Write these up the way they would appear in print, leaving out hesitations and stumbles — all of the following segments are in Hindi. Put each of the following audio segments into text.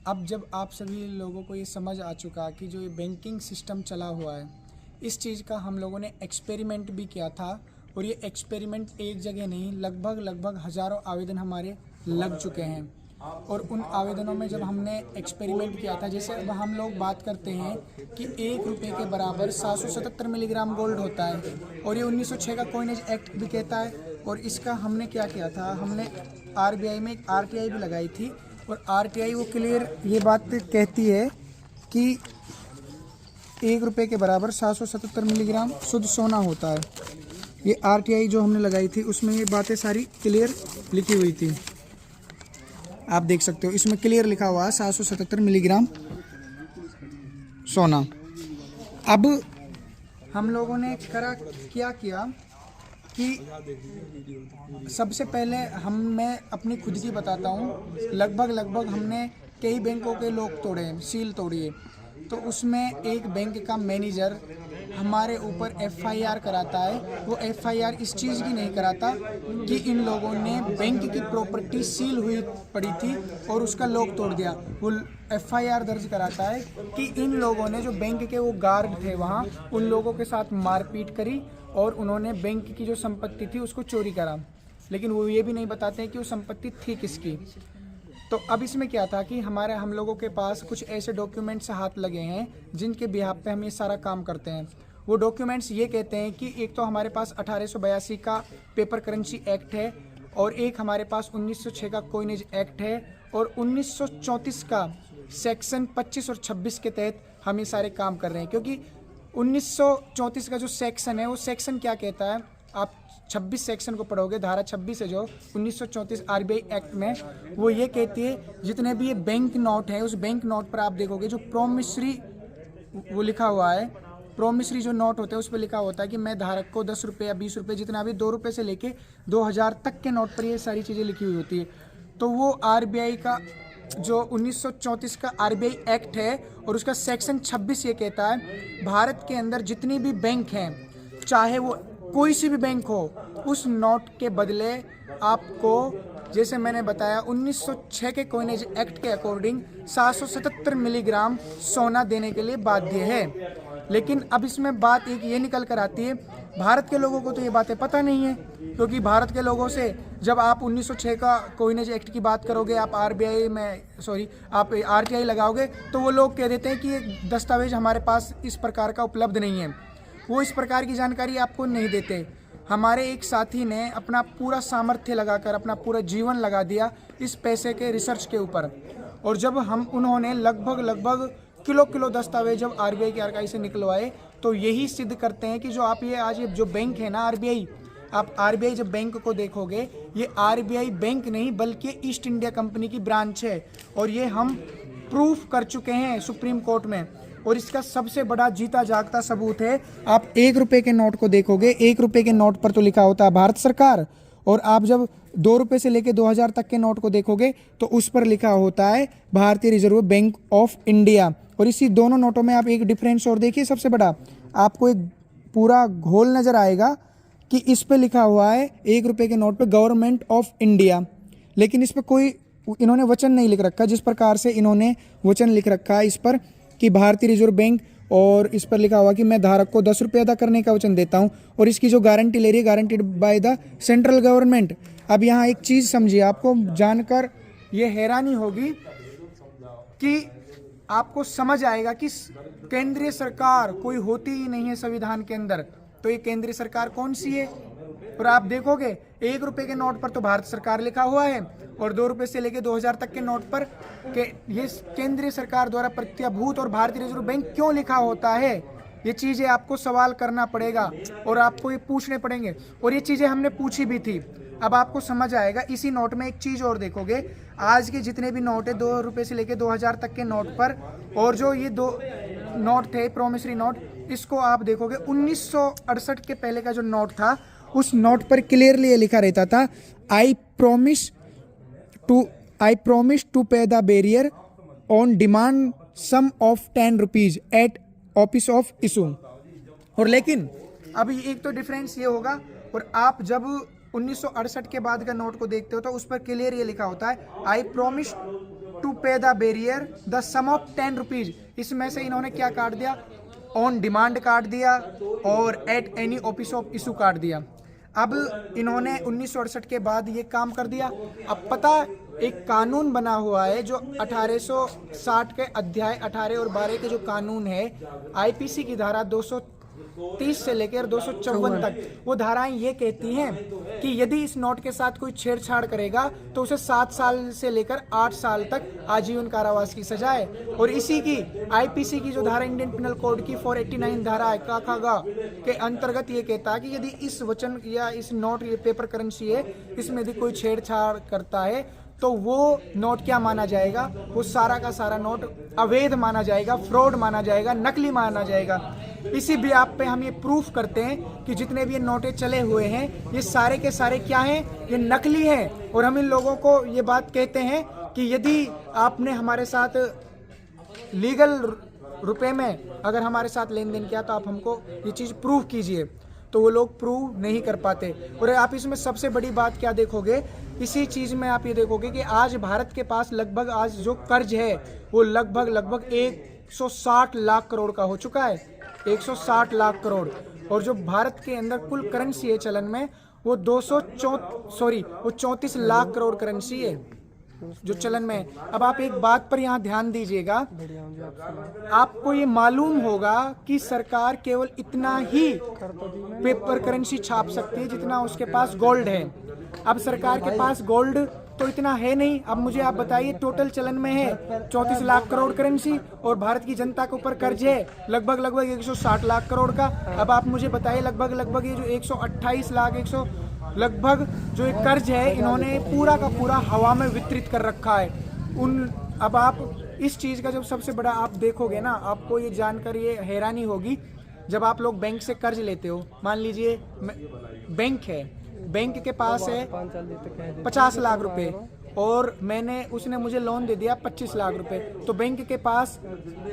अब जब आप सभी लोगों को ये समझ आ चुका कि जो ये बैंकिंग सिस्टम चला हुआ है, इस चीज़ का हम लोगों ने एक्सपेरिमेंट भी किया था। और ये एक्सपेरिमेंट एक जगह नहीं, लगभग हज़ारों आवेदन हमारे लग चुके हैं। और उन आवेदनों में जब हमने एक्सपेरिमेंट किया था, जैसे अब हम लोग बात करते हैं कि 1 रुपये के बराबर 777 मिलीग्राम गोल्ड होता है, और ये 1906 का कॉइनेज एक्ट भी कहता है। और इसका हमने क्या किया था, हमने आरबीआई में एक आरटीआई भी लगाई थी, और आरटीआई वो क्लियर ये बात कहती है कि 1 रुपये के बराबर 777 मिलीग्राम शुद्ध सोना होता है। ये आरटीआई जो हमने लगाई थी उसमें ये बातें सारी क्लियर लिखी हुई थी, आप देख सकते हो। इसमें क्लियर लिखा हुआ है 777 मिलीग्राम सोना। अब हम लोगों ने क्या किया कि सबसे पहले मैं अपनी खुद की बताता हूँ। लगभग हमने कई बैंकों के लोग तोड़े, सील तोड़ी है। तो उसमें एक बैंक का मैनेजर हमारे ऊपर एफआईआर कराता है। वो एफआईआर इस चीज़ की नहीं कराता कि इन लोगों ने बैंक की प्रॉपर्टी सील हुई पड़ी थी और उसका लॉक तोड़ दिया। वो एफआईआर दर्ज कराता है कि इन लोगों ने, जो बैंक के वो गार्ड थे वहाँ, उन लोगों के साथ मारपीट करी और उन्होंने बैंक की जो संपत्ति थी उसको चोरी करा। लेकिन वो ये भी नहीं बताते हैं कि वो संपत्ति थी किसकी। तो अब इसमें क्या था कि हम लोगों के पास कुछ ऐसे डॉक्यूमेंट्स हाथ लगे हैं जिनके बिहाफ पे हम ये सारा काम करते हैं। वो डॉक्यूमेंट्स ये कहते हैं कि एक तो हमारे पास 1882 का पेपर करेंसी एक्ट है, और एक हमारे पास 1906 का कॉइनेज एक्ट है, और 1934 का सेक्शन 25 और 26 के तहत हम ये सारे काम कर रहे हैं। क्योंकि 1934 का जो सेक्शन है, वो सेक्शन क्या कहता है, आप 26 सेक्शन को पढ़ोगे, धारा 26 है जो 1934 आरबीआई एक्ट में, वो ये कहती है जितने भी ये बैंक नोट है, उस बैंक नोट पर आप देखोगे जो प्रोमिसरी वो लिखा हुआ है, प्रोमिसरी जो नोट होते हैं उस पर लिखा होता है कि मैं धारक को 10 रुपये या 20 रुपये, जितना भी 2 रुपये से लेके 2000 तक के नोट पर ये सारी चीज़ें लिखी हुई होती है। तो वो आरबीआई का जो 1934 का आरबीआई एक्ट है और उसका सेक्शन 26 ये कहता है भारत के अंदर जितनी भी बैंक हैं, चाहे वो कोई सी भी बैंक हो, उस नोट के बदले आपको, जैसे मैंने बताया 1906 के कॉइनेज एक्ट के अकॉर्डिंग 777 मिलीग्राम सोना देने के लिए बाध्य है। लेकिन अब इसमें बात एक ये निकल कर आती है, भारत के लोगों को तो ये बातें पता नहीं है। क्योंकि भारत के लोगों से जब आप 1906 का कॉइनेज एक्ट की बात करोगे, आप आप आरटीआई लगाओगे, तो वो लोग कह देते हैं कि ये दस्तावेज हमारे पास इस प्रकार का उपलब्ध नहीं है। वो इस प्रकार की जानकारी आपको नहीं देते। हमारे एक साथी ने अपना पूरा सामर्थ्य लगाकर अपना पूरा जीवन लगा दिया इस पैसे के रिसर्च के ऊपर। और जब उन्होंने लगभग किलो दस्तावेज जब आरबीआई के आर्काइव से निकलवाए, तो यही सिद्ध करते हैं कि जो आप ये आज जो बैंक है ना आरबीआई, आप आरबीआई जब बैंक को देखोगे, ये आरबीआई बैंक नहीं बल्कि ईस्ट इंडिया कंपनी की ब्रांच है। और ये हम प्रूफ कर चुके हैं सुप्रीम कोर्ट में। और इसका सबसे बड़ा जीता जागता सबूत है, आप 1 रुपये के नोट को देखोगे, 1 रुपये के नोट पर तो लिखा होता है भारत सरकार, और आप जब 2 रुपये से लेकर 2000 तक के नोट को देखोगे तो उस पर लिखा होता है भारतीय रिजर्व बैंक ऑफ इंडिया। और इसी दोनों नोटों में आप एक डिफरेंस और देखिए, सबसे बड़ा आपको एक पूरा घोल नजर आएगा कि इस पे लिखा हुआ है 1 रुपये के नोट पे गवर्नमेंट ऑफ इंडिया, लेकिन इस पर कोई इन्होंने वचन नहीं लिख रखा। जिस प्रकार से इन्होंने वचन लिख रखा है इस पर कि भारतीय रिजर्व बैंक, और इस पर लिखा हुआ कि मैं धारक को 10 रुपये अदा करने का वचन देता हूं, और इसकी जो गारंटी ले रही है, guaranteed by the central government. अब यहाँ एक चीज़ समझिए, आपको जानकर ये हैरानी होगी कि आपको समझ आएगा कि केंद्रीय सरकार कोई होती ही नहीं है संविधान के अंदर। तो ये केंद्रीय सरकार कौन सी है? और आप देखोगे 1 रुपये के नोट पर तो भारत सरकार लिखा हुआ है, और 2 रुपये से लेकर 2000 तक के नोट पर ये केंद्रीय सरकार द्वारा प्रत्याभूत और भारतीय रिजर्व बैंक क्यों लिखा होता है? ये चीज़ें आपको सवाल करना पड़ेगा और आपको ये पूछने पड़ेंगे, और ये चीज़ें हमने पूछी भी थी। अब आपको समझ आएगा। इसी नोट में एक चीज़ और देखोगे, आज के जितने भी नोट है 2 रुपये से लेकर 2000 तक के नोट पर, और जो ये 2 नोट थे प्रोमिसरी नोट, इसको आप देखोगे 1968 के पहले का जो नोट था, उस नोट पर क्लियरली ये लिखा रहता था, I promise to pay the bearer on demand sum of 10 rupees at office of issue. और लेकिन अभी एक तो डिफरेंस ये होगा, और आप जब 1968 के बाद का नोट को देखते हो तो उस पर क्लियर ये लिखा होता है, I promise to pay the bearer the sum of 10 rupees. इसमें से इन्होंने क्या काट दिया, ऑन डिमांड काट दिया और at any office of issue काट दिया। अब इन्होंने 1968 के बाद ये काम कर दिया। अब पता एक कानून बना हुआ है जो 1860 के अध्याय 18 और 12 के जो कानून है, आईपीसी की धारा 230 से लेकर 254 तक, वो धाराएं ये कहती हैं कि यदि इस नोट के साथ कोई छेड़छाड़ करेगा तो उसे 7 साल से लेकर 8 साल तक आजीवन कारावास की सजा है। और इसी की आईपीसी की जो धारा इंडियन पिनल कोड की 489 धारा है का के अंतर्गत ये कहता है कि यदि इस वचन या इस नोट, ये पेपर करेंसी है, इसमें यदि कोई छेड़छाड़ करता है तो वो नोट क्या माना जाएगा, वो सारा का सारा नोट अवैध माना जाएगा, फ्रॉड माना जाएगा, नकली माना जाएगा। इसी भी आप पे हम ये प्रूफ करते हैं कि जितने भी ये नोटें चले हुए हैं ये सारे के सारे क्या हैं, ये नकली हैं। और हम इन लोगों को ये बात कहते हैं कि यदि आपने हमारे साथ लीगल रुपए में अगर हमारे साथ लेन देन किया तो आप हमको ये चीज़ प्रूव कीजिए, तो वो लोग प्रूव नहीं कर पाते। और आप इसमें सबसे बड़ी बात क्या देखोगे, इसी चीज़ में आप ये देखोगे कि आज भारत के पास लगभग आज जो कर्ज है वो लगभग 160 लाख करोड़ का हो चुका है, 160 लाख करोड़। और जो भारत के अंदर कुल करेंसी है चलन में वो 34 लाख करोड़ करेंसी है जो चलन में है। अब आप एक बात पर यहाँ ध्यान दीजिएगा, आपको ये मालूम होगा कि सरकार केवल इतना ही पेपर करेंसी छाप सकती है जितना उसके पास गोल्ड है। अब सरकार के पास गोल्ड तो इतना है नहीं। अब मुझे आप बताइए, टोटल चलन में है 34 लाख करोड़ करेंसी और भारत की जनता के ऊपर कर्ज है लगभग 160 लाख करोड़ का। अब आप मुझे बताइए लगभग ये जो 128 लाख लगभग जो एक कर्ज है इन्होंने पूरा का पूरा हवा में वितरित कर रखा है। अब आप इस चीज़ का जब सबसे बड़ा आप देखोगे ना, आपको ये जानकर ये हैरानी होगी, जब आप लोग बैंक से कर्ज लेते हो, मान लीजिए बैंक है, बैंक के पास है 50 लाख रुपए और उसने मुझे लोन दे दिया 25 लाख रुपए, तो बैंक के पास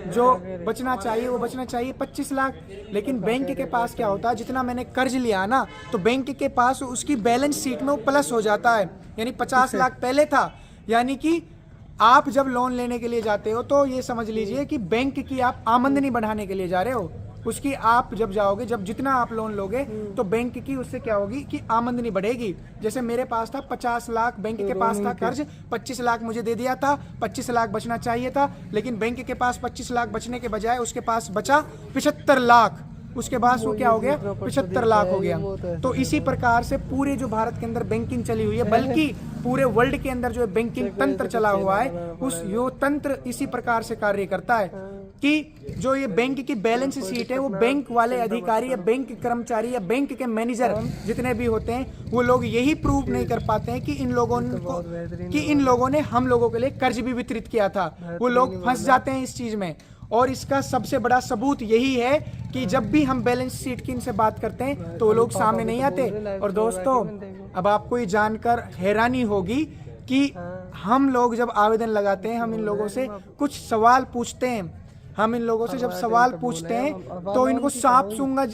जो बचना चाहिए वो बचना चाहिए 25 लाख। लेकिन बैंक के पास क्या होता है, जितना मैंने कर्ज लिया ना तो बैंक के पास उसकी बैलेंस शीट में वो प्लस हो जाता है, यानी 50 लाख पहले था। यानी कि आप जब लोन लेने के लिए जाते हो तो ये समझ लीजिए कि बैंक की आप आमदनी बढ़ाने के लिए जा रहे हो, उसकी आप जब जाओगे, जब जितना आप लोन लोगे तो बैंक की उससे क्या होगी कि आमदनी बढ़ेगी। जैसे मेरे पास था 50 लाख, बैंक के पास था कर्ज 25 लाख मुझे दे दिया था, 25 लाख बचना चाहिए था, लेकिन बैंक के पास 25 लाख बचने के बजाय उसके पास बचा 75 लाख, उसके बाद वो क्या हो गया 75 लाख हो गया। तो इसी प्रकार से पूरे जो भारत के अंदर बैंकिंग चली हुई है, बल्कि पूरे वर्ल्ड के अंदर जो बैंकिंग तंत्र चला हुआ है, उस यो तंत्र इसी प्रकार से कार्य करता है कि जो ये बैंक की बैलेंस शीट है वो बैंक वाले अधिकारी या बैंक कर्मचारी या बैंक के मैनेजर जितने भी होते हैं वो लोग यही प्रूव नहीं कर पाते हैं कि इन लोगों ने हम लोगों के लिए कर्ज भी वितरित किया था। वो लोग फंस जाते हैं इस चीज में। और इसका सबसे बड़ा सबूत यही है कि जब भी हम बैलेंस शीट की इनसे बात करते हैं तो वो लोग सामने नहीं आते। और दोस्तों, अब आपको ये जानकर हैरानी होगी कि हम लोग जब आवेदन लगाते हैं, हम इन लोगों से कुछ सवाल पूछते हैं। हम इन लोगों से जब सवाल पूछते हैं तो इनको सांप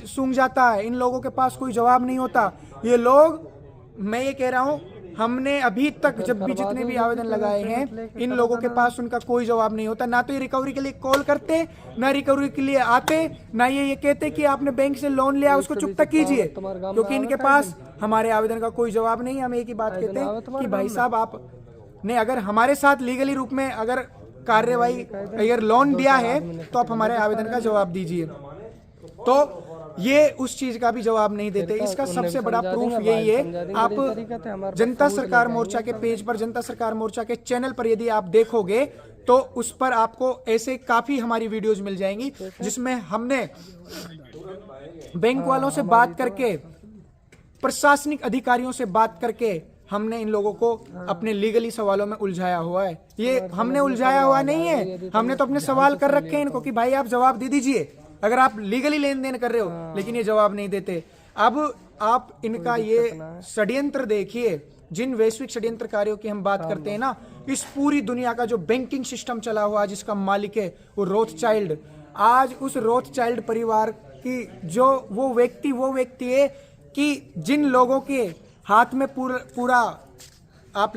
सूंघ जाता है, इन लोगों के पास कोई जवाब नहीं होता। ये लोग, मैं ये कह रहा हूँ, हमने अभी तक जब भी जितने भी आवेदन लगाए हैं इन लोगों के पास उनका कोई जवाब नहीं होता। ना तो ये रिकवरी के लिए कॉल करते, ना रिकवरी के लिए आते, ना ये कहते कि आपने बैंक से लोन लिया उसको चुकता कीजिए, क्योंकि इनके पास हमारे आवेदन का कोई जवाब नहीं है। हम एक ही बात कहते हैं कि भाई साहब, आपने अगर हमारे साथ लीगली रूप में अगर कार्यवाही अगर लोन दिया है तो आप हमारे आवेदन का जवाब दीजिए। तो ये उस चीज का भी जवाब नहीं देते। इसका सबसे बड़ा प्रूफ यही है, आप जनता सरकार मोर्चा के पेज पर, जनता सरकार मोर्चा के चैनल पर यदि आप देखोगे तो उस पर आपको ऐसे काफी हमारी वीडियोज मिल जाएंगी जिसमें हमने बैंक वालों से बात करके, प्रशासनिक अधिकारियों से बात करके हमने इन लोगों को अपने लीगली सवालों में उलझाया हुआ है। ये हमने उलझाया हुआ नहीं है, हमने तो अपने सवाल कर रखे हैं इनको कि भाई आप जवाब दे दीजिए अगर आप लीगली लेन देन कर रहे हो, लेकिन ये जवाब नहीं देते। अब आप इनका ये षड्यंत्र देखिए, जिन वैश्विक षड्यंत्रकारियों की हम बात करते हैं ना, इस पूरी दुनिया का जो बैंकिंग सिस्टम चला हुआ जिसका मालिक है वो रोथचाइल्ड। आज उस रोथचाइल्ड परिवार की जो वो व्यक्ति है कि जिन लोगों के हाथ में पूरा आप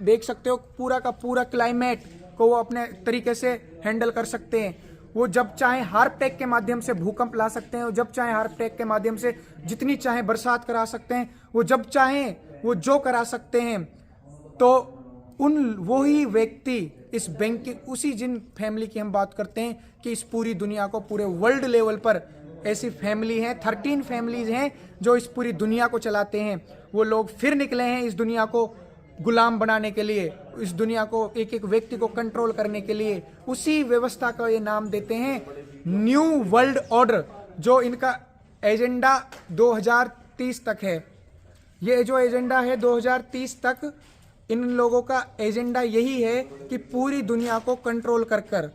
देख सकते हो पूरा का पूरा क्लाइमेट को वो अपने तरीके से हैंडल कर सकते हैं। वो जब चाहे हार्ट अटैक के माध्यम से भूकंप ला सकते हैं, वो जब चाहे हार्ट अटैक के माध्यम से जितनी चाहे बरसात करा सकते हैं, वो जब चाहे वो जो करा सकते हैं। तो वो ही व्यक्ति इस बैंक की, उसी जिन फैमिली की हम बात करते हैं कि इस पूरी दुनिया को, पूरे वर्ल्ड लेवल पर ऐसी फैमिली हैं, 13 फैमिलीज हैं जो इस पूरी दुनिया को चलाते हैं। वो लोग फिर निकले हैं इस दुनिया को गुलाम बनाने के लिए, इस दुनिया को एक एक व्यक्ति को कंट्रोल करने के लिए। उसी व्यवस्था का ये नाम देते हैं न्यू वर्ल्ड ऑर्डर, जो इनका एजेंडा 2030 तक है। ये जो एजेंडा है 2030 तक, इन लोगों का एजेंडा यही है कि पूरी दुनिया को कंट्रोल कर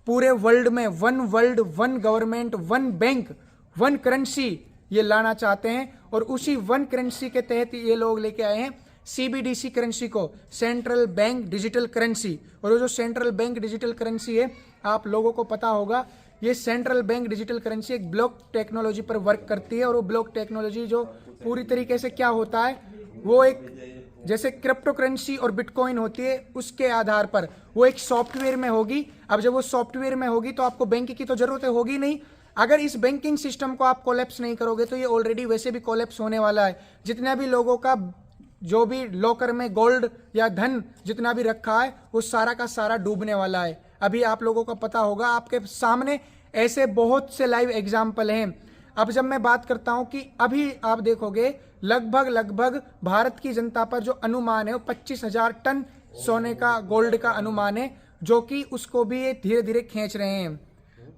पूरे वर्ल्ड में one world, one government, one bank, one currency ये लाना चाहते हैं। और उसी वन करेंसी के तहत ये लोग लेके आए हैं CBDC करेंसी को, सेंट्रल बैंक डिजिटल करेंसी। और जो सेंट्रल बैंक डिजिटल करेंसी है, आप लोगों को पता होगा, ये सेंट्रल बैंक डिजिटल करेंसी एक ब्लॉक टेक्नोलॉजी पर वर्क करती है। और वो ब्लॉक टेक्नोलॉजी जो पूरी तरीके से क्या होता है, वो एक जैसे क्रिप्टो करेंसी और बिटकॉइन होती है, उसके आधार पर वो एक सॉफ्टवेयर में होगी। अब जब वो सॉफ्टवेयर में होगी तो आपको बैंक की तो जरूरत होगी नहीं। अगर इस बैंकिंग सिस्टम को आप कोलैप्स नहीं करोगे तो ये ऑलरेडी वैसे भी कोलैप्स होने वाला है। जितना भी लोगों का जो भी लॉकर में गोल्ड या धन जितना भी रखा है, वो सारा का सारा डूबने वाला है। अभी आप लोगों को पता होगा, आपके सामने ऐसे बहुत से लाइव एग्जाम्पल हैं। अब जब मैं बात करता हूं कि अभी आप देखोगे लगभग भारत की जनता पर जो अनुमान है वो 25,000 टन सोने का, गोल्ड का अनुमान है, जो कि उसको भी ये धीरे धीरे खींच रहे हैं।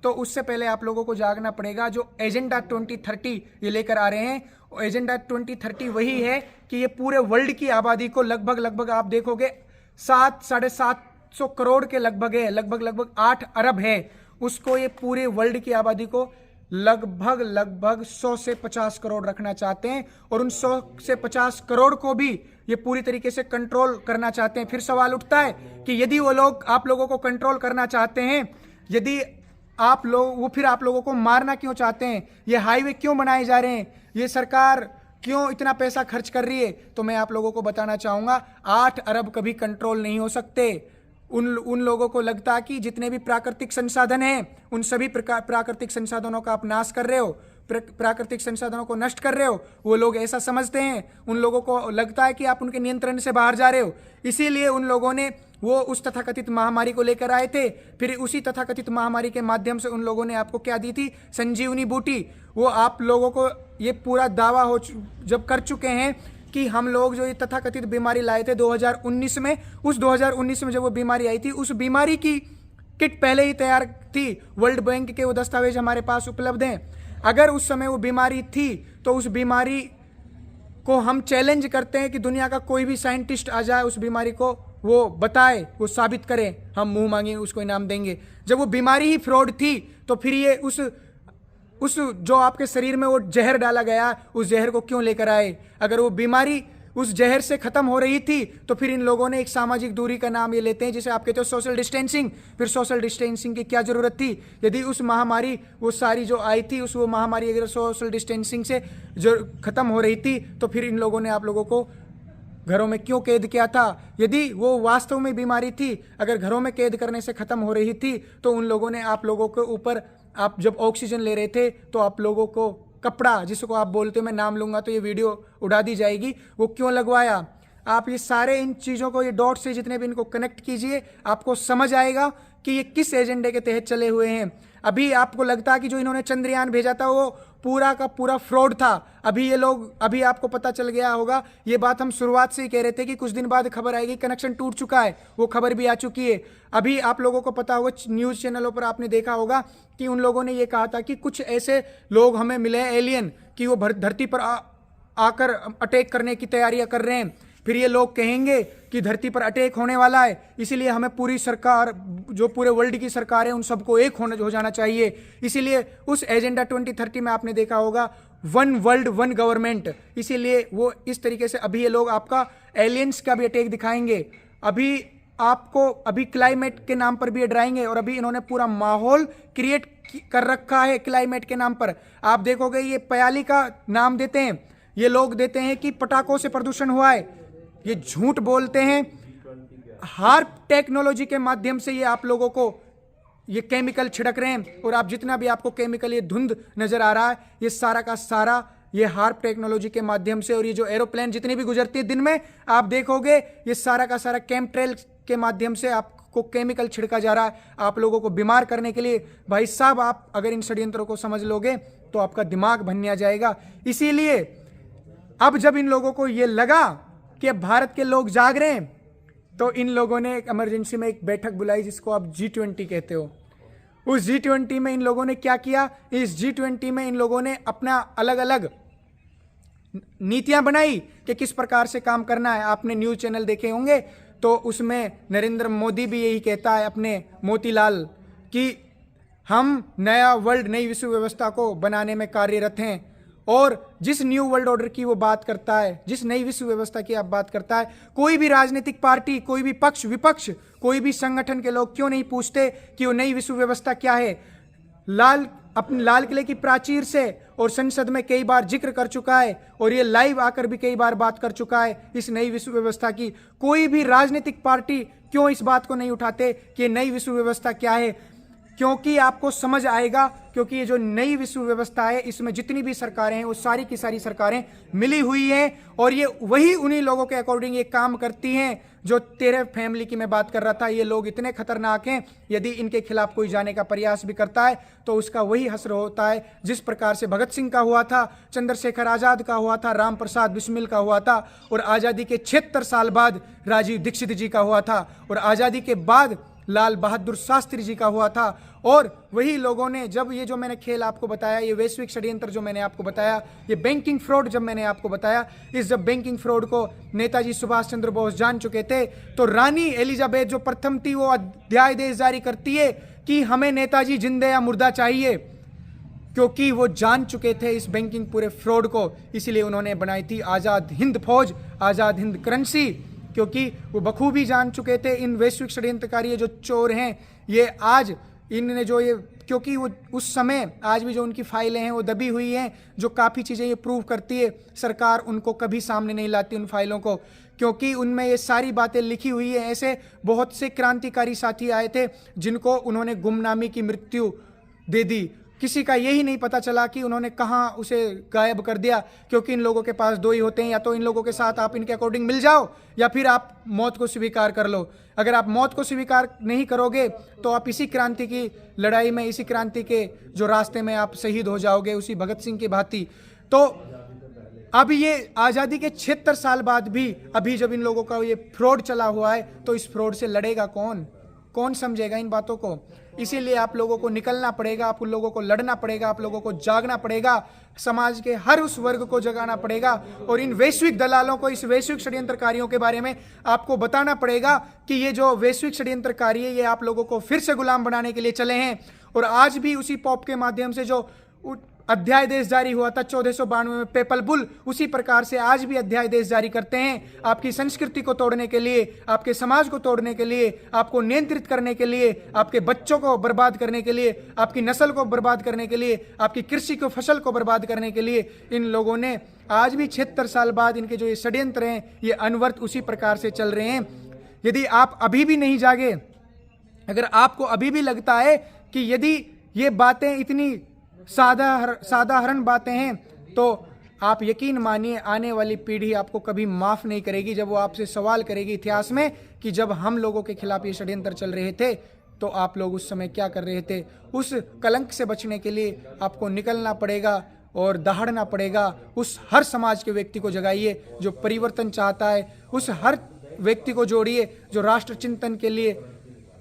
तो उससे पहले आप लोगों को जागना पड़ेगा। जो एजेंडा 2030 ये लेकर आ रहे हैं, एजेंडा 2030 वही है कि ये पूरे वर्ल्ड की आबादी को लगभग आप देखोगे 7-750 करोड़ के लगभग है, लगभग 8 अरब है, उसको ये पूरे वर्ल्ड की आबादी को लगभग 100 से 50 करोड़ रखना चाहते हैं। और उन 100 से 50 करोड़ को भी ये पूरी तरीके से कंट्रोल करना चाहते हैं। फिर सवाल उठता है कि यदि वो लोग आप लोगों को कंट्रोल करना चाहते हैं, यदि आप लोग, वो फिर आप लोगों को मारना क्यों चाहते हैं? ये हाईवे क्यों बनाए जा रहे हैं? ये सरकार क्यों इतना पैसा खर्च कर रही है? तो मैं आप लोगों को बताना चाहूंगा, 8 अरब कभी कंट्रोल नहीं हो सकते। उन लोगों को लगता है कि जितने भी प्राकृतिक संसाधन हैं, उन सभी प्राकृतिक संसाधनों का आप नाश कर रहे हो, प्राकृतिक संसाधनों को नष्ट कर रहे हो। वो लोग ऐसा समझते हैं, उन लोगों को लगता है कि आप उनके नियंत्रण से बाहर जा रहे हो। इसीलिए उन लोगों ने वो उस तथाकथित महामारी को लेकर आए थे। फिर उसी तथाकथित महामारी के माध्यम से उन लोगों ने आपको क्या दी थी? संजीवनी बूटी। वो आप लोगों को ये पूरा दावा जब कर चुके हैं कि हम लोग जो ये तथाकथित बीमारी लाए थे 2019 में, उस 2019 में जब वो बीमारी आई थी, उस बीमारी की किट पहले ही तैयार थी। वर्ल्ड बैंक के वो दस्तावेज हमारे पास उपलब्ध हैं। अगर उस समय वो बीमारी थी तो उस बीमारी को हम चैलेंज करते हैं कि दुनिया का कोई भी साइंटिस्ट आ जाए, उस बीमारी को वो बताए, वो साबित करे, हम मुंह मांगे उसको इनाम देंगे। जब वो बीमारी ही फ्रॉड थी तो फिर ये उस जो आपके शरीर में वो जहर डाला गया, उस जहर को क्यों लेकर आए? अगर वो बीमारी उस जहर से खत्म हो रही थी तो फिर इन लोगों ने एक सामाजिक दूरी का नाम ये लेते हैं, जिसे आप कहते हो सोशल डिस्टेंसिंग। फिर सोशल डिस्टेंसिंग की क्या जरूरत थी? यदि उस महामारी वो सारी जो आई थी, वो महामारी अगर सोशल डिस्टेंसिंग से जो खत्म हो रही थी तो फिर इन लोगों ने आप लोगों को घरों में क्यों कैद किया था? यदि वो वास्तव में बीमारी थी, अगर घरों में कैद करने से खत्म हो रही थी, तो उन लोगों ने आप लोगों के ऊपर, आप जब ऑक्सीजन ले रहे थे तो आप लोगों को कपड़ा, जिसको आप बोलते हो, मैं नाम लूंगा तो ये वीडियो उड़ा दी जाएगी, वो क्यों लगवाया? आप ये सारे इन चीज़ों को, ये डॉट से जितने भी इनको कनेक्ट कीजिए, आपको समझ आएगा कि ये किस एजेंडे के तहत चले हुए हैं। अभी आपको लगता है कि जो इन्होंने चंद्रयान भेजा था वो पूरा का पूरा फ्रॉड था। अभी ये लोग, अभी आपको पता चल गया होगा, ये बात हम शुरुआत से ही कह रहे थे कि कुछ दिन बाद खबर आएगी, कनेक्शन टूट चुका है, वो खबर भी आ चुकी है। अभी आप लोगों को पता होगा, न्यूज़ चैनलों पर आपने देखा होगा कि उन लोगों ने ये कहा था कि कुछ ऐसे लोग हमें मिले हैं, एलियन, कि वो धरती पर आकर अटैक करने की तैयारियां कर रहे हैं। फिर ये लोग कहेंगे कि धरती पर अटैक होने वाला है, इसीलिए हमें पूरी सरकार, जो पूरे वर्ल्ड की सरकार है, उन सबको एक हो जाना चाहिए। इसीलिए उस एजेंडा 2030 में आपने देखा होगा वन वर्ल्ड वन गवर्नमेंट, इसीलिए वो इस तरीके से अभी ये लोग आपका एलियंस का भी अटैक दिखाएंगे। अभी आपको अभी क्लाइमेट के नाम पर भी ये डराएंगे, और अभी इन्होंने पूरा माहौल क्रिएट कर रखा है क्लाइमेट के नाम पर। आप देखोगे ये पयाली का नाम देते हैं, ये लोग देते हैं कि पटाखों से प्रदूषण हुआ है, ये झूठ बोलते हैं। हार्प टेक्नोलॉजी के माध्यम से ये आप लोगों को ये केमिकल छिड़क रहे हैं, और आप जितना भी आपको केमिकल ये धुंध नजर आ रहा है, ये सारा का सारा ये हार्प टेक्नोलॉजी के माध्यम से, और ये जो एरोप्लेन जितनी भी गुजरती है दिन में आप देखोगे ये सारा का सारा केमट्रेल के माध्यम से आपको केमिकल छिड़का जा रहा है आप लोगों को बीमार करने के लिए। भाई साहब, आप अगर इन षड्यंत्रों को समझ लोगे तो आपका दिमाग भन्या जाएगा। इसीलिए अब जब इन लोगों को ये लगा कि अब भारत के लोग जाग रहे हैं, तो इन लोगों ने एक इमरजेंसी में एक बैठक बुलाई जिसको आप G20 कहते हो। उस G20 में इन लोगों ने क्या किया, इस G20 में इन लोगों ने अपना अलग अलग नीतियां बनाई कि किस प्रकार से काम करना है। आपने न्यूज चैनल देखे होंगे तो उसमें नरेंद्र मोदी भी यही कहता है अपने मोतीलाल कि हम नया वर्ल्ड, नई विश्व व्यवस्था को बनाने में कार्यरत हैं। और जिस न्यू वर्ल्ड ऑर्डर की वो बात करता है, जिस नई विश्व व्यवस्था की आप बात करता है, कोई भी राजनीतिक पार्टी, कोई भी पक्ष विपक्ष, कोई भी संगठन के लोग क्यों नहीं पूछते कि वो नई विश्व व्यवस्था क्या है। अपने लाल किले की प्राचीर से और संसद में कई बार जिक्र कर चुका है, और ये लाइव आकर भी कई बार बात कर चुका है इस नई विश्व व्यवस्था की। कोई भी राजनीतिक पार्टी क्यों इस बात को नहीं उठाते कि नई विश्व व्यवस्था क्या है, क्योंकि आपको समझ आएगा। क्योंकि ये जो नई विश्व व्यवस्था है इसमें जितनी भी सरकारें हैं वो सारी की सारी सरकारें मिली हुई हैं, और ये वही उन्हीं लोगों के अकॉर्डिंग ये काम करती हैं जो तेरे फैमिली की मैं बात कर रहा था। ये लोग इतने खतरनाक हैं, यदि इनके खिलाफ कोई जाने का प्रयास भी करता है तो उसका वही हश्र होता है जिस प्रकार से भगत सिंह का हुआ था, चंद्रशेखर आजाद का हुआ था, राम प्रसाद बिस्मिल का हुआ था, और आज़ादी के 76 साल बाद राजीव दीक्षित जी का हुआ था, और आज़ादी के बाद लाल बहादुर शास्त्री जी का हुआ था। और वही लोगों ने जब ये जो मैंने खेल आपको बताया, ये वैश्विक षड्यंत्र जो मैंने आपको बताया, ये बैंकिंग फ्रॉड जब मैंने आपको बताया, इस जब बैंकिंग फ्रॉड को नेताजी सुभाष चंद्र बोस जान चुके थे, तो रानी एलिजाबेथ जो प्रथम थी वो अध्यादेश जारी करती है कि हमें नेताजी जिंदे या मुर्दा चाहिए, क्योंकि वो जान चुके थे इस बैंकिंग पूरे फ्रॉड को। इसीलिए उन्होंने बनाई थी आज़ाद हिंद फौज, आज़ाद हिंद करेंसी, क्योंकि वो बखूबी जान चुके थे इन वैश्विक षड्यंत्रकारी जो चोर हैं, ये आज इनने जो ये, क्योंकि वो उस समय आज भी जो उनकी फाइलें हैं वो दबी हुई हैं, जो काफ़ी चीज़ें ये प्रूव करती है, सरकार उनको कभी सामने नहीं लाती उन फाइलों को, क्योंकि उनमें ये सारी बातें लिखी हुई है। ऐसे बहुत से क्रांतिकारी साथी आए थे जिनको उन्होंने गुमनामी की मृत्यु दे दी, किसी का यही नहीं पता चला कि उन्होंने कहाँ उसे गायब कर दिया, क्योंकि इन लोगों के पास दो ही होते हैं, या तो इन लोगों के साथ आप इनके अकॉर्डिंग मिल जाओ या फिर आप मौत को स्वीकार कर लो। अगर आप मौत को स्वीकार नहीं करोगे तो आप इसी क्रांति की लड़ाई में, इसी क्रांति के जो रास्ते में आप शहीद हो जाओगे, उसी भगत सिंह की भांति। तो अब ये आज़ादी के 76 साल बाद भी अभी जब इन लोगों का ये फ्रॉड चला हुआ है, तो इस फ्रॉड से लड़ेगा कौन, कौन समझेगा इन बातों को। इसीलिए आप लोगों को निकलना पड़ेगा, आप उन लोगों को लड़ना पड़ेगा, आप लोगों को जागना पड़ेगा, समाज के हर उस वर्ग को जगाना पड़ेगा, और इन वैश्विक दलालों को, इस वैश्विक षड्यंत्रकारियों के बारे में आपको बताना पड़ेगा कि ये जो वैश्विक षड्यंत्रकारी है ये आप लोगों को फिर से गुलाम बनाने के लिए चले हैं। और आज भी उसी पॉप के माध्यम से जो अध्यादेश जारी हुआ था 1492 में पेपल बुल, उसी प्रकार से आज भी अध्यादेश जारी करते हैं आपकी संस्कृति को तोड़ने के लिए, आपके समाज को तोड़ने के लिए, आपको नियंत्रित करने के लिए, आपके बच्चों को बर्बाद करने के लिए, आपकी नस्ल को बर्बाद करने के लिए, आपकी कृषि को, फसल को बर्बाद करने के लिए इन लोगों ने आज भी 76 साल बाद इनके जो ये षड्यंत्र हैं ये अनवरत उसी प्रकार से चल रहे हैं। यदि आप अभी भी नहीं जागे, अगर आपको अभी भी लगता है कि यदि ये बातें इतनी साधारण बातें हैं, तो आप यकीन मानिए आने वाली पीढ़ी आपको कभी माफ़ नहीं करेगी। जब वो आपसे सवाल करेगी इतिहास में कि जब हम लोगों के खिलाफ ये षड्यंत्र चल रहे थे तो आप लोग उस समय क्या कर रहे थे, उस कलंक से बचने के लिए आपको निकलना पड़ेगा और दहाड़ना पड़ेगा। उस हर समाज के व्यक्ति को जगाइए जो परिवर्तन चाहता है, उस हर व्यक्ति को जोड़िए जो राष्ट्र चिंतन के लिए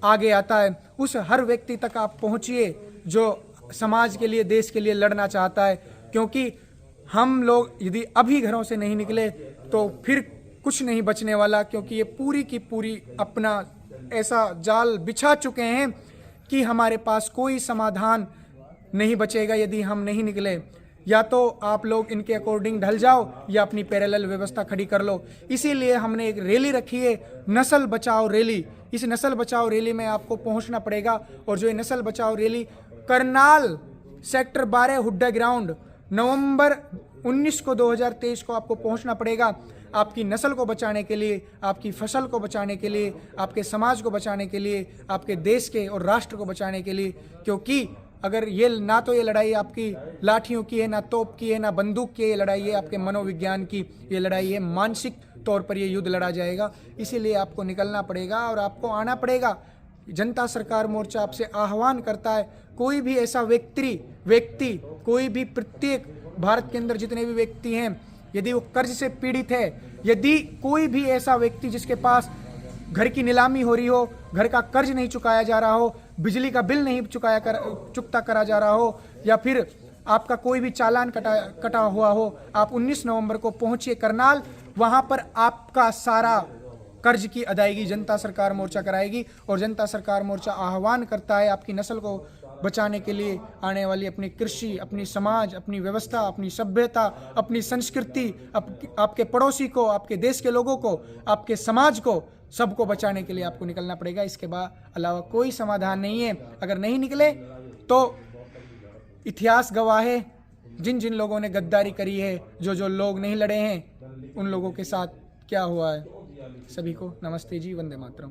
आगे आता है, उस हर व्यक्ति तक आप पहुँचिए जो समाज के लिए, देश के लिए लड़ना चाहता है। क्योंकि हम लोग यदि अभी घरों से नहीं निकले तो फिर कुछ नहीं बचने वाला, क्योंकि ये पूरी की पूरी अपना ऐसा जाल बिछा चुके हैं कि हमारे पास कोई समाधान नहीं बचेगा यदि हम नहीं निकले। या तो आप लोग इनके अकॉर्डिंग ढल जाओ या अपनी पैरेलल व्यवस्था खड़ी कर लो। इसीलिए हमने एक रैली रखी है, नस्ल बचाओ रैली। इस नस्ल बचाओ रैली में आपको पहुंचना पड़ेगा, और जो ये नस्ल बचाओ rally Karnal sector 12 Hooda ground नवंबर 19 को 2023 को आपको पहुंचना पड़ेगा आपकी नस्ल को बचाने के लिए, आपकी फसल को बचाने के लिए, आपके समाज को बचाने के लिए, आपके देश के और राष्ट्र को बचाने के लिए। क्योंकि अगर ये ना तो ये लड़ाई आपकी लाठियों की है, ना तोप की है, ना बंदूक की है, ये लड़ाई है आपके मनोविज्ञान की, ये लड़ाई है मानसिक तौर पर ये युद्ध लड़ा जाएगा। इसीलिए आपको निकलना पड़ेगा और आपको आना पड़ेगा। जनता सरकार मोर्चा आपसे आह्वान करता है, कोई भी ऐसा व्यक्ति कोई भी, प्रत्येक भारत के अंदर जितने भी व्यक्ति हैं, यदि वो कर्ज से पीड़ित है, यदि कोई भी ऐसा व्यक्ति जिसके पास घर की नीलामी हो रही हो, घर का कर्ज नहीं चुकाया जा रहा हो, बिजली का बिल नहीं चुकता करा जा रहा हो, या फिर आपका कोई भी चालान कटा हुआ हो, आप 19 नवंबर को पहुंचिए करनाल। वहां पर आपका सारा कर्ज की अदायगी जनता सरकार मोर्चा कराएगी। और जनता सरकार मोर्चा आह्वान करता है आपकी नस्ल को बचाने के लिए, आने वाली अपनी कृषि, अपनी समाज, अपनी व्यवस्था, अपनी सभ्यता, अपनी संस्कृति, आपके पड़ोसी को, आपके देश के लोगों को, आपके समाज को, सबको बचाने के लिए आपको निकलना पड़ेगा। इसके अलावा कोई समाधान नहीं है। अगर नहीं निकले तो इतिहास गवाह है, जिन जिन लोगों ने गद्दारी करी है, जो लोग नहीं लड़े हैं, उन लोगों के साथ क्या हुआ है। सभी को नमस्ते जी, वंदे मातरम।